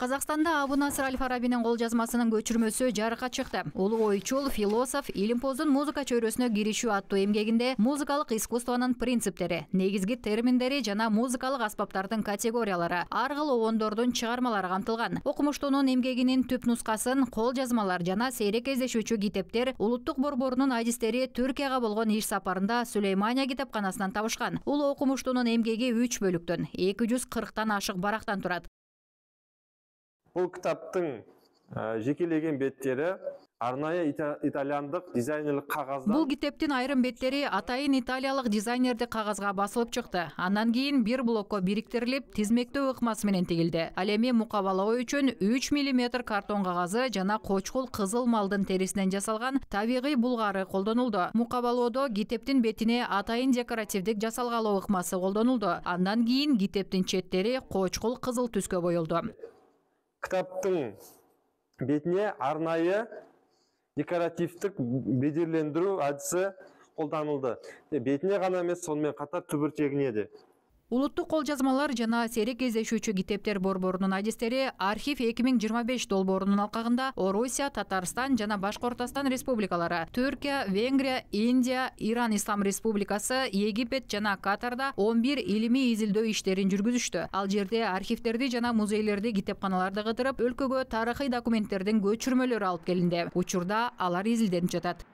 Казакстанда Абу Насыр Аль-Фарабинин кол жазмасынын көчүрмөсү жарыкка чыкты. Улуу ойчул, философ, илимпоздун музыка чөйрөсүнө киришүү аттуу эмгегинде музыкалык искусствонун принциптери, негизги терминдери жана музыкалык аспаптардын категориялары, ар кыл обондордун чыгармалары камтылган. Окумуштуунун эмгегинин түп нускасын кол жазмалар жана сейрек кездешүүчү китептер Улуттук борборунун адистери Түркияга болгон иш сапарында Сүлеймания китепканасынан табышкан. Улуу окумуштуунун эмгеги 3 бөлүктөн, 240тан ашык барактан турат. Бұл кітаптың жекелеген беттері арнайы итальяндық дизайнерлік қағаздан. Бұл китептин айрым беттери атайын италиялык дизайнерди кагазга басылып чыкты. Андан кийин бир блокко бириктирилип, тизмектөө ыкмасы менен тигилди. Ал эми мукабалоо үчүн 3 мм картон кагазы жана кочкул кызыл малдын терисинен жасалган табигый булгары колдонулду. Мукабалоодо китептин бетине атайын декоративдик жасалгалоо ыкмасы колдонулду. Андан кийин китептин четтери кочкул кызыл түскө боелду. Кітаптың бетіне арнайы декоративтік бедерлендіру әдісі қолданылды. Бетіне ғана емес, сонымен қатар түбіртегіне де. Улуттук кол жазмалар жана сейрек кездешүүчү китептер борборунун адистери Архив 2025 долбоорунун алкагында Орусия, Татарстан жана Башкортостан республикалары, Түркия, Венгрия, Индия, Иран Ислам Республикасы, Египет жана Катарда 11 илимий изилдөө иштерин жүргүзүштү. Ал жерде архивтерди жана музейлерди, китепканаларды кытырып, өлкөгө тарыхый документтердин көчүрмөлөрү алып келинди. Учурда алар изилденип жатат.